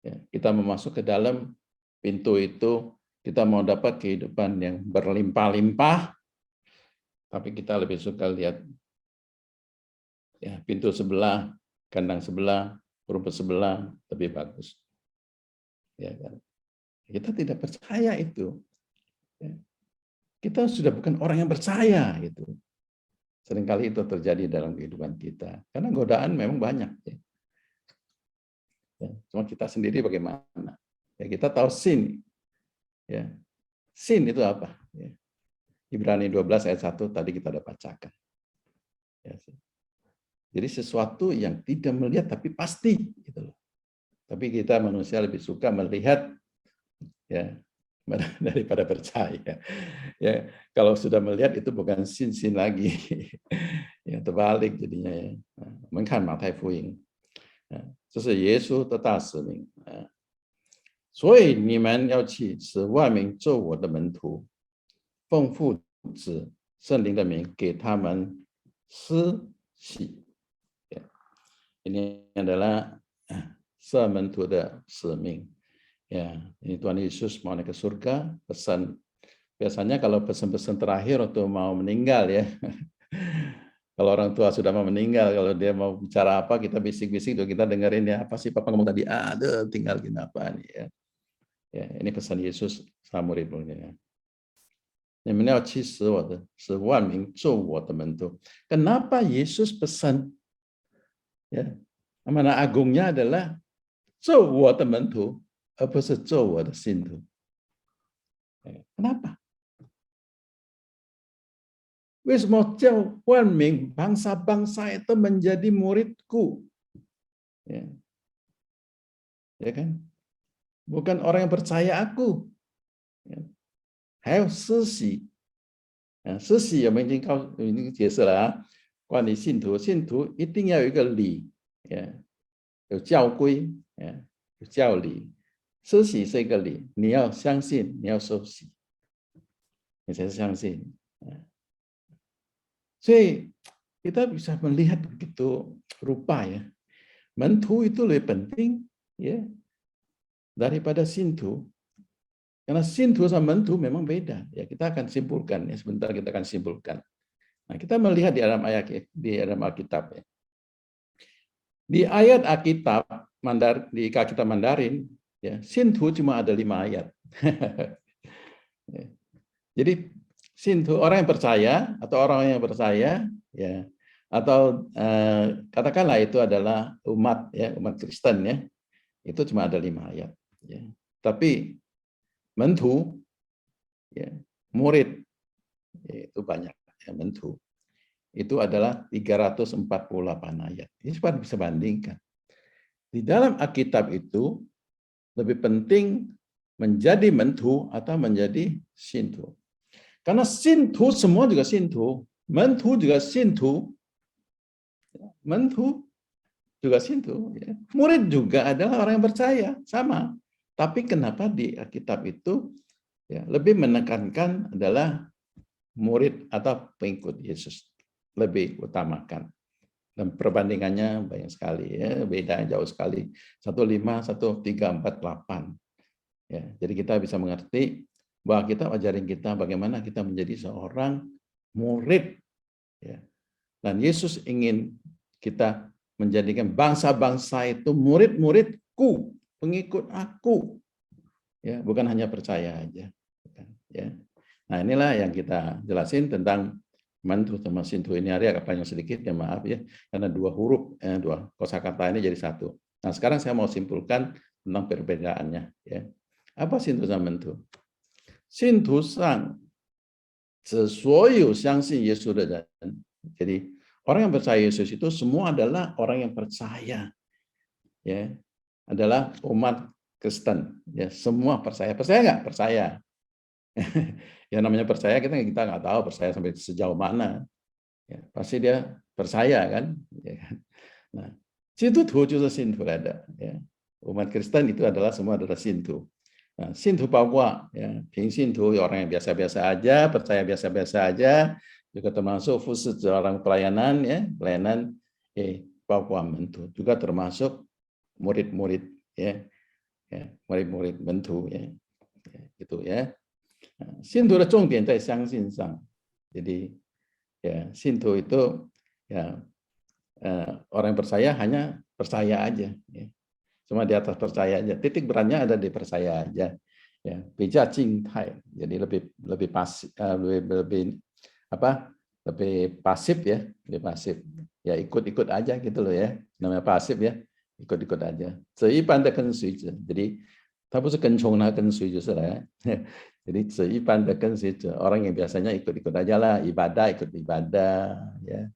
ya, kita mau masuk ke dalam pintu itu, kita mau dapat kehidupan yang berlimpah-limpah, tapi kita lebih suka lihat ya pintu sebelah, kandang sebelah, rumput sebelah lebih bagus. Ya kan? Kita tidak percaya itu. Ya. Kita sudah bukan orang yang percaya itu. Seringkali itu terjadi dalam kehidupan kita. Karena godaan memang banyak. Ya. Ya. Cuma kita sendiri bagaimana? Ya, kita tahu sin. Ya. Sin itu apa? Ya. Ibrani 12 ayat 1 tadi kita sudah bacakan. Ya. Jadi sesuatu yang tidak melihat tapi pasti. Gitu loh. Tapi kita manusia lebih suka melihat ya daripada percaya. Ya, kalau sudah melihat itu bukan sin lagi. Ya, terbalik jadinya ya. 我们看马太福音，这是耶稣的大使命。所以你们要去，使万民做我的门徒，奉父子圣灵的名给他们施洗。Ini adalah sementu的使命. Ya, ini Tuhan Yesus mau naik ke surga, pesan biasanya kalau pesan-pesan terakhir waktu mau meninggal ya. Kalau orang tua sudah mau meninggal, kalau dia mau bicara apa, kita bisik-bisik tuh kita dengerin ya, apa sih Papa ngomong tadi? Aduh, tinggal gini apa nih ya. Ya, ini pesan Yesus sama murid-muridnya. 你们要去使万民做我的门徒. Kenapa Yesus pesan? Ya, amanah agungnya adalah 做我的门徒。而不是做我的信徒。Kenapa? 为什么叫万民 bangsa-bangsa itu menjadi muridku? Ya. Ya kan? Bukan orang yang percaya aku. Ya. 还有施洗。施洗我们已经解释了啊，关于信徒，信徒一定要有一个礼，有教规，有教理。施洗是一个礼，你要相信，你要受洗，你才是相信。所以kita bisa melihat begitu rupa ya, mentu itu lebih penting ya daripada sintu. Karena sintu sama mentu memang beda. Ya, kita akan simpulkan ya, sebentar kita akan simpulkan. Nah, kita melihat di dalam ayat di dalam Alkitab ya. Di ayat Alkitab di Alkitab Mandarin ya, sintu cuma ada 5 ayat. Jadi sintu orang yang percaya atau orang yang percaya ya, atau katakanlah itu adalah umat ya, umat Kristen ya. Itu cuma ada 5 ayat ya. Tapi mentu ya, murid ya, itu banyak ya, mentu. Itu adalah 348 ayat. Ini bisa bandingkan. Di dalam Alkitab itu lebih penting menjadi mentu atau menjadi sintu. Karena sintu semua juga sintu, mentu juga sintu, mentu juga sintu. Ya. Murid juga adalah orang yang percaya, sama. Tapi kenapa di Alkitab itu ya, lebih menekankan adalah murid atau pengikut Yesus lebih utamakan. Dan perbandingannya banyak sekali ya, beda jauh sekali. 15, 13, 4, 8. Ya, jadi kita bisa mengerti bahwa kita ajarin kita bagaimana kita menjadi seorang murid ya. Dan Yesus ingin kita menjadikan bangsa-bangsa itu murid-muridku, pengikut aku. Ya, bukan hanya percaya aja. Ya. Nah, inilah yang kita jelasin tentang mantu sama sintu. Ini hari agak panjang sedikit ya, maaf ya, karena 2 huruf, 2 kosakata ini jadi 1. Nah, sekarang saya mau simpulkan tentang perbedaannya ya. Apa sintu sama mentu? Sintu sang 所有相信耶稣的人. Jadi orang yang percaya Yesus itu semua adalah orang yang percaya. Ya. Adalah umat Kristen. Ya, semua percaya. Percaya nggak? Percaya. Yang namanya percaya kita nggak tahu percaya sampai sejauh mana. Ya, pasti dia percaya kan. Ya. Nah, sintu itu sintu ada. Ya. Umat Kristen itu adalah semua adalah sintu. Nah, sintu bahwa ya, sintu orang yang biasa-biasa aja, percaya biasa-biasa aja, juga termasuk khusus orang pelayanan ya, pelayanan bahwa mentu juga termasuk murid-murid ya, murid-murid mentu ya, gitu ya. Nah, sintu的重点在相信上. Jadi ya, sintu itu ya orang yang percaya hanya percaya aja ya. Cuma di atas percaya aja. Titik beratnya ada di percaya aja. Ya, beja cintai. Jadi lebih pasif, lebih apa? Lebih pasif ya, lebih pasif. Ya ikut-ikut aja gitu loh ya. Namanya pasif ya, ikut-ikut aja. Seipan de跟随者. Jadi, 他不是跟从他跟随就是了ya. Jadi seipan de 跟随者, orang yang biasanya ikut-ikut aja lah, ibadah ikut ibadah ya.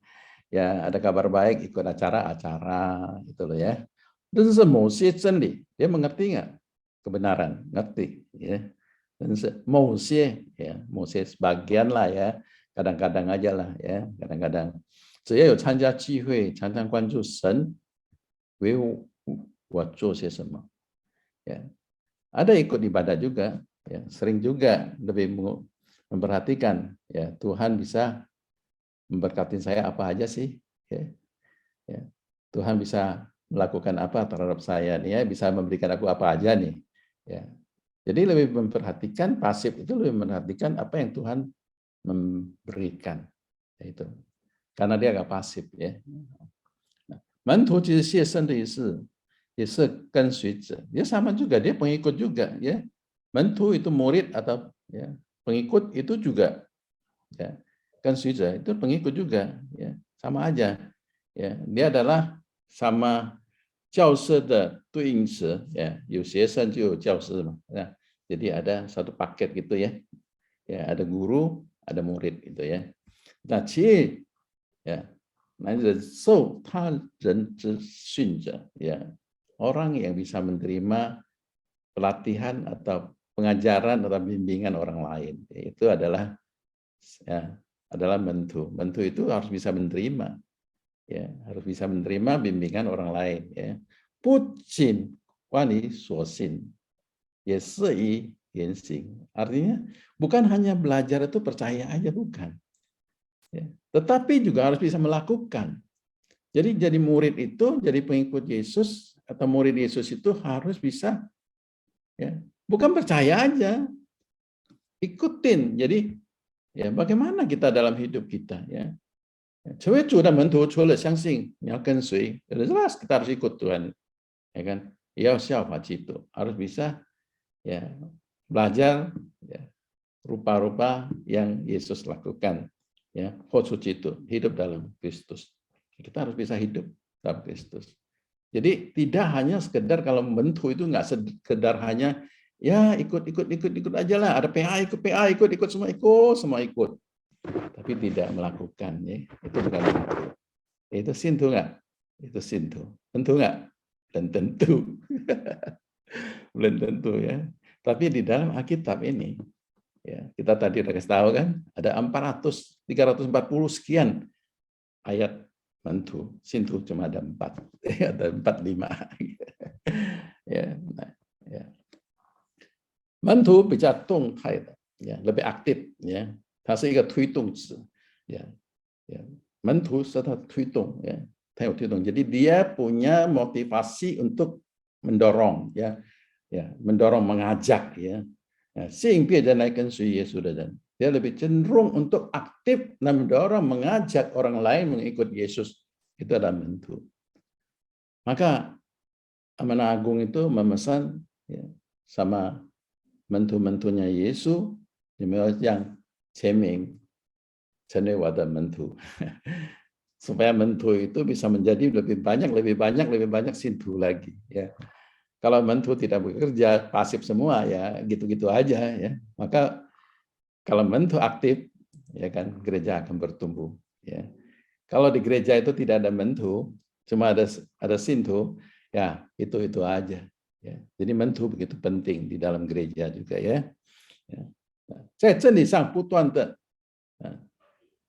Ya, ada kabar baik ikut acara-acara gitu loh ya. Dan semua真理, dia mengerti nggak kebenaran? Ngerti, ya. Dan mau ya, mau sebagian lah ya, kadang-kadang aja lah ya, kadang-kadang. 只要有参加聚会，常常关注神为我做些什么，ya. Ada ikut ibadah juga, ya, sering juga lebih memperhatikan, ya, Tuhan bisa memberkati saya apa aja sih, ya. Ya. Tuhan bisa melakukan apa terhadap saya nih ya, bisa memberikan aku apa aja nih. Ya. Jadi lebih memperhatikan pasif itu lebih memperhatikan apa yang Tuhan memberikan. Ya, itu. Karena dia agak pasif ya. Nah, 门徒其实谢圣的也是跟随者. Dia sama juga, dia pengikut juga ya. Mentu itu murid atau ya, pengikut itu juga ya. 跟随者 itu pengikut juga ya, sama aja. Ya, dia adalah sama 教师的对应词 ya, 有学生就有教师嘛. Nah, jadi ada satu paket gitu ya. Ya, ada guru, ada murid gitu ya. Nah, 其实 ya, 那忍受他人之训者 ya, orang yang bisa menerima pelatihan atau pengajaran atau bimbingan orang lain. Itu adalah ya, adalah mentu. Mentu itu harus bisa menerima. Ya, harus bisa menerima bimbingan orang lain ya. 不仅关于所信，也是以言行. Artinya bukan hanya belajar itu percaya aja, bukan. Ya, tetapi juga harus bisa melakukan. Jadi murid itu, jadi pengikut Yesus atau murid Yesus itu harus bisa ya, bukan percaya aja, ikutin. Jadi ya bagaimana kita dalam hidup kita ya. 成为主的门徒，除了相信你要跟随，jelas kita harus ikut Tuhan, ya kan? Ya siapa Cito harus bisa ya belajar ya, rupa-rupa yang Yesus lakukan ya. Hosu Cito hidup dalam Kristus. Kita harus bisa hidup dalam Kristus. Jadi tidak hanya sekedar kalau membentuk itu nggak sekedar hanya ya ikut aja lah. Ada PA ikut semua ikut. Tapi tidak melakukan ya. Itu bukan bentuk. Itu sintu nggak? Itu sintu. Tentu nggak? Dan tentu. Belum tentu ya. Tapi di dalam Alkitab ini ya, kita tadi udah kasih tahu kan, ada 340 sekian ayat mantu, sintu cuma ada 4, ada 45. Ya, nah, ya. Mantu bicara tongkai, ya, lebih aktif, ya. 它是一个推动词， ya, ya. 门徒是它推动， ya, 它有推动， jadi dia punya motivasi untuk mendorong, ya, ya, mendorong, mengajak, ya, 吸引别人来跟随耶稣的人， dia lebih cenderung untuk aktif dan mendorong, mengajak orang lain mengikut Yesus. Itu adalah mentu. Maka Amanah Agung itu memesan ya, sama mentu-mentunya Yesus yang Ceming, Cenewa dan mentu. Supaya mentu itu bisa menjadi lebih banyak sintu lagi. Ya. Kalau mentu tidak bekerja, pasif semua, ya gitu-gitu aja. Ya. Maka kalau mentu aktif, ya kan gereja akan bertumbuh. Ya. Kalau di gereja itu tidak ada mentu, cuma ada sintu, ya itu aja. Ya. Jadi mentu begitu penting di dalam gereja juga ya. Ya. 在真理上不断的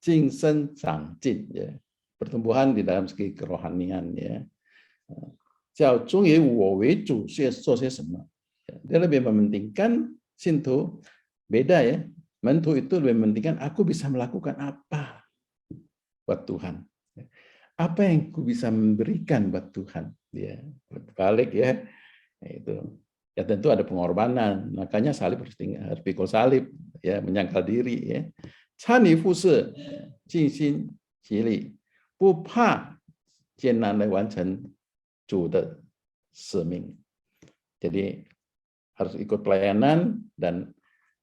晋升长进 ya. Pertumbuhan di dalam segi kerohanian ya. 叫忠以我为主做些什么. Dia lebih mementingkan sintu beda ya. Mentu itu lebih mementingkan aku bisa melakukan apa buat Tuhan. Apa yang aku bisa memberikan buat Tuhan. Ya, balik ya. Itu. Ya tentu ada pengorbanan, makanya salib harus pikul salib, ya menyangkal diri, ya. 参与服侍，尽心竭力，不怕艰难来完成主的使命。Jadi harus ikut pelayanan dan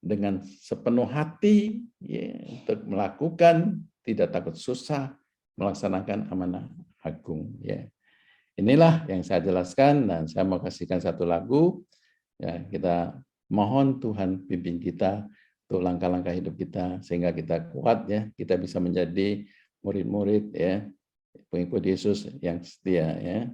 dengan sepenuh hati ya, untuk melakukan, tidak takut susah, melaksanakan amanah agung. Ya. Inilah yang saya jelaskan dan saya mau kasihkan satu lagu. Ya, kita mohon Tuhan pimpin kita untuk langkah-langkah hidup kita sehingga kita kuat ya, kita bisa menjadi murid-murid ya, pengikut Yesus yang setia ya.